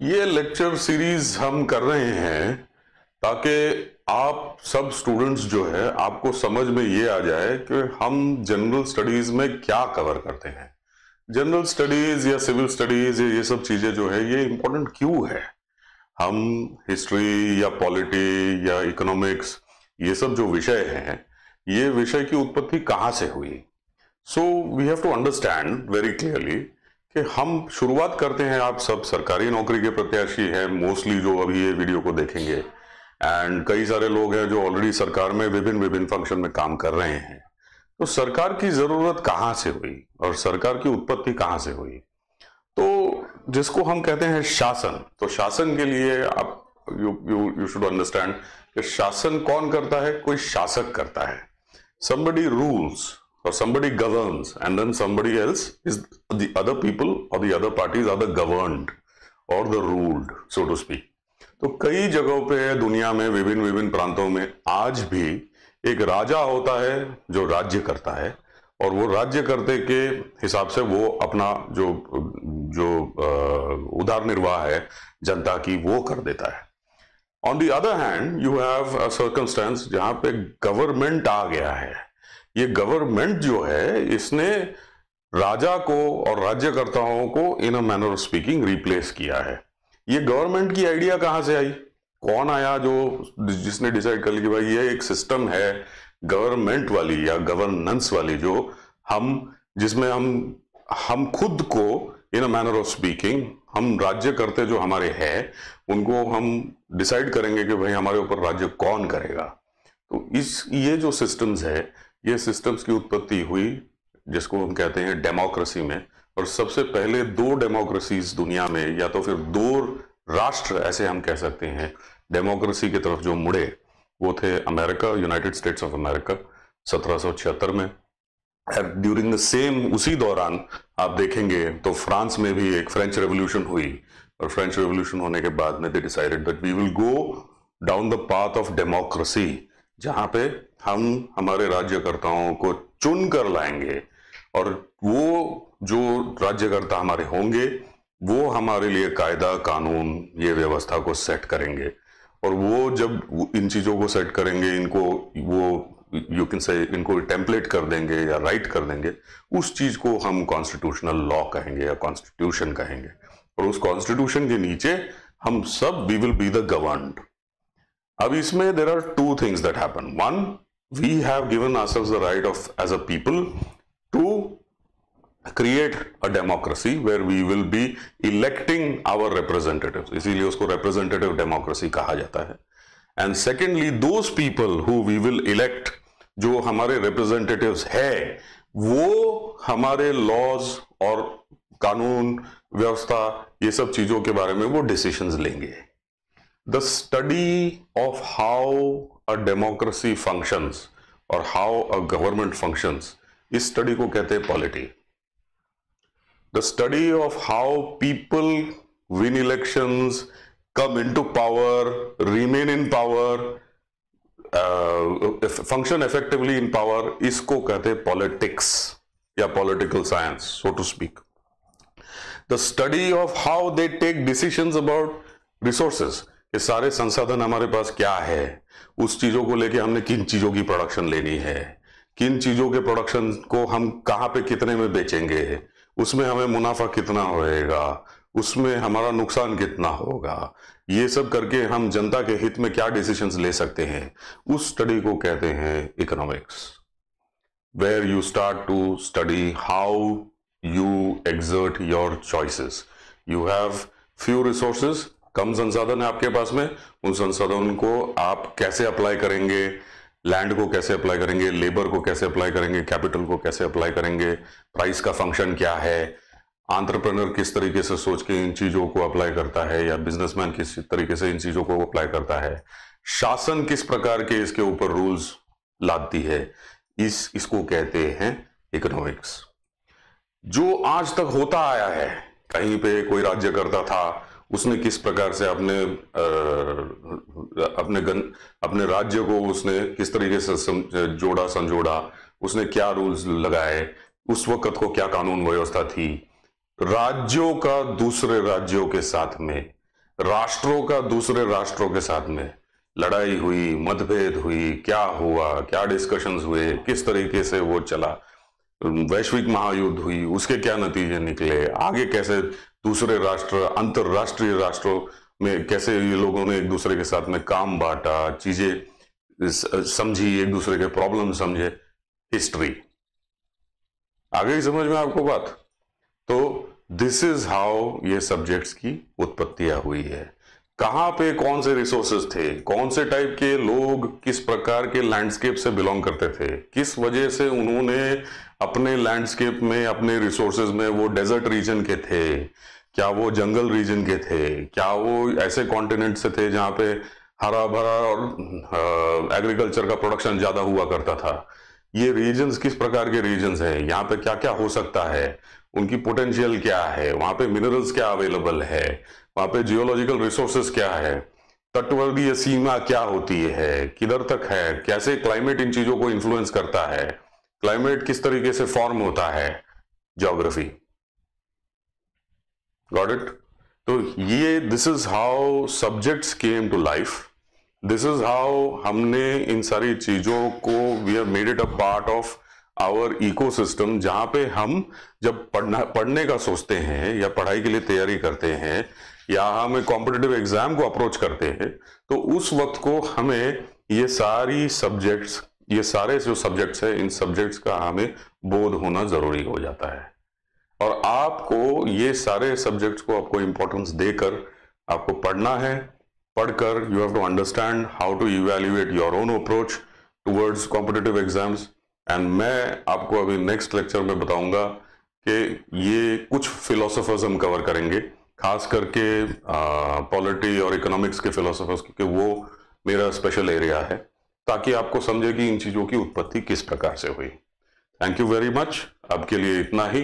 ये lecture series हम कर रहे हैं ताकि आप सब स्टूडेंट्स जो है आपको समझ में ये आ जाए कि हम जनरल स्टडीज में क्या कवर करते हैं। जनरल स्टडीज या सिविल स्टडीज या ये सब चीजें जो है ये इंपॉर्टेंट क्यों है। हम हिस्ट्री या पॉलिटी या इकोनॉमिक्स ये सब जो विषय हैं ये विषय की उत्पत्ति कहाँ से हुई। So we have to understand very clearly कि हम शुरुआत करते हैं, आप सब सरकारी नौकरी के प्रत्याशी हैं मोस्टली जो अभी ये वीडियो को देखेंगे, एंड कई सारे लोग हैं जो ऑलरेडी सरकार में विभिन्न फंक्शन में काम कर रहे हैं। तो सरकार की जरूरत कहाँ से हुई और सरकार की उत्पत्ति कहाँ से हुई, तो जिसको हम कहते हैं शासन। तो शासन के लिए आप यू शुड अंडरस्टैंड कि शासन कौन करता है, कोई शासक करता है। somebody rules or somebody governs and then somebody else is the other people or the other parties are the governed or the ruled, so to speak. तो कई जगहों पे दुनिया में विभिन्न प्रांतों में आज भी एक राजा होता है जो राज्य करता है, और वो राज्य करते के हिसाब से वो अपना जो उदार निर्वाह है जनता की वो कर देता है। On the other hand you have a circumstance जहां पे गवर्नमेंट आ गया है। ये गवर्नमेंट जो है इसने राजा को और राज्यकर्ताओं को in a manner of speaking replace किया है। ये गवर्नमेंट की आइडिया कहां से आई, कौन आया जिसने डिसाइड कर लिया कि भाई ये एक सिस्टम है गवर्नमेंट वाली या गवर्नेंस वाली जो जिसमें हम खुद को in a manner of speaking हम राज्य करते जो हमारे हैं उनको हम डिसाइड करेंगे कि भाई हमारे ऊपर राज्य कौन करेगा। तो ये जो सिस्टम्स है ये सिस्टम्स की उत्पत्ति हुई जिसको हम कहते हैं डेमोक्रेसी में। और सबसे पहले दो डेमोक्रेसीज दुनिया में, या तो फिर दो राष्ट्र ऐसे हम कह सकते हैं डेमोक्रेसी की तरफ जो मुड़े, वो थे America, United states of America 1776 में। ड्यूरिंग द सेम उसी दौरान आप देखेंगे तो फ्रांस में भी एक फ्रेंच रेवोल्यूशन हुई, और फ्रेंच रेवोल्यूशन होने के बाद में they decided that we will go down the path of democracy, जहां पे हम हमारे राज्यकर्ताओं को चुन कर लाएंगे, और वो जो राज्यकर्ता हमारे होंगे वो हमारे लिए कायदा कानून ये व्यवस्था को सेट करेंगे। और वो जब इन चीजों को सेट करेंगे, इनको वो यू कैन से इनको टेम्पलेट कर देंगे या राइट कर देंगे, उस चीज को हम कॉन्स्टिट्यूशनल लॉ कहेंगे या कॉन्स्टिट्यूशन कहेंगे। और उस कॉन्स्टिट्यूशन के नीचे हम सब we will be the governed. अब इसमें there are two things that happen. One, we have given ourselves the right of as a people to create a democracy where we will be electing our representatives, इसीलिए उसको representative democracy कहा जाता है। And secondly, those people who we will elect, जो हमारे representatives है, वो हमारे laws और कानून व्यवस्था ये सब चीजों के बारे में वो decisions लेंगे। The study of how a democracy functions और how a government functions, इस study को कहते हैं polity। The study of how people win elections, come into power, remain in power, function effectively in power, इसको कहते हैं politics या political science, so to speak. The study of how they take decisions about resources, ये सारे संसाधन हमारे पास क्या है, उस चीजों को लेके हमने किन चीजों की प्रोडक्शन लेनी है, किन चीजों के प्रोडक्शन को हम कहाँ पे कितने में बेचेंगे, उसमें हमें मुनाफा कितना होएगा, उसमें हमारा नुकसान कितना होगा, ये सब करके हम जनता के हित में क्या डिसीजंस ले सकते हैं, उस स्टडी को कहते हैं economics. Where you start to study how you exert your choices. You have few resources, कम संसाधन है आपके पास में, उन संसाधन को आप कैसे अप्लाई करेंगे, लैंड को कैसे अप्लाई करेंगे, लेबर को कैसे अप्लाई करेंगे, कैपिटल को कैसे अप्लाई करेंगे, प्राइस का फंक्शन क्या है, एंटरप्रेन्योर किस तरीके से सोच के इन चीजों को अप्लाई करता है, या बिजनेसमैन किस तरीके से इन चीजों को अप्लाई करता है, शासन किस प्रकार के इसके ऊपर रूल्स लाती है, इसको कहते हैं इकोनॉमिक्स। जो आज तक होता आया है, कहीं पे कोई राज्य करता था, उसने किस प्रकार से अपने राज्य को उसने किस तरीके से जोड़ा संजोड़ा, उसने क्या रूल्स लगाए, उस वक्त को क्या कानून व्यवस्था थी, राज्यों का दूसरे राज्यों के साथ में राष्ट्रों का दूसरे राष्ट्रों के साथ में लड़ाई हुई, मतभेद हुई, क्या हुआ, क्या डिस्कशंस हुए, किस तरीके से वो चला, वैश्विक महायुद्ध हुई, उसके क्या नतीजे निकले, आगे कैसे दूसरे राष्ट्र, अंतरराष्ट्रीय राष्ट्रों में कैसे ये लोगों ने एक दूसरे के साथ में काम बांटा, चीजें समझी, एक दूसरे के प्रॉब्लम समझे, हिस्ट्री। आ गई समझ में आपको बात? तो दिस इज हाउ ये सब्जेक्ट्स की उत्पत्तियां हुई है। कहां पे कौन से रिसोर्सेज थे, कौन से टाइप के लोग किस प्रकार के लैंडस्केप से बिलोंग करते थे, किस वजह से उन्होंने अपने लैंडस्केप में, अपने रिसोर्सेज में वो डेजर्ट रीजन के थे, क्या वो जंगल रीजन के थे, क्या वो ऐसे कॉन्टिनेंट से थे जहां पे हरा भरा और एग्रीकल्चर का प्रोडक्शन ज्यादा हुआ करता था। ये रीजन्स किस प्रकार के रीजन्स हैं, यहाँ पे क्या क्या हो सकता है, उनकी पोटेंशियल क्या है, वहां पे मिनरल्स क्या अवेलेबल है, वहां पे जियोलॉजिकल रिसोर्सेस क्या है, तटवर्गीय सीमा क्या होती है, किधर तक है, कैसे क्लाइमेट इन चीजों को इन्फ्लुएंस करता है, क्लाइमेट किस तरीके से फॉर्म होता है, ज्योग्राफी। Got it? तो ये this is how subjects came to life, this is how हमने इन सारी चीजों को we have made it a part of our ecosystem, जहां पे हम जब पढ़ने का सोचते हैं या पढ़ाई के लिए तैयारी करते हैं या हम एक कॉम्पिटिटिव एग्जाम को अप्रोच करते हैं, तो उस वक्त को हमें ये सारी सब्जेक्ट्स, ये सारे जो सब्जेक्ट्स है, इन सब्जेक्ट्स का हमें बोध होना जरूरी हो जाता है। और आपको ये सारे सब्जेक्ट्स को आपको इंपॉर्टेंस देकर आपको पढ़ना है। पढ़कर you have to understand how to evaluate your own approach towards competitive exams. And मैं आपको अभी नेक्स्ट लेक्चर में बताऊंगा कि ये कुछ फिलोसोफर्स हम कवर करेंगे, खास करके पॉलिटी और इकोनॉमिक्स के फिलोसोफर्स, क्योंकि वो मेरा स्पेशल एरिया है, ताकि आपको समझे कि इन चीज़ों की उत्पत्ति किस प्रकार से हुई। Thank you very much. अब के लिए इतना ही।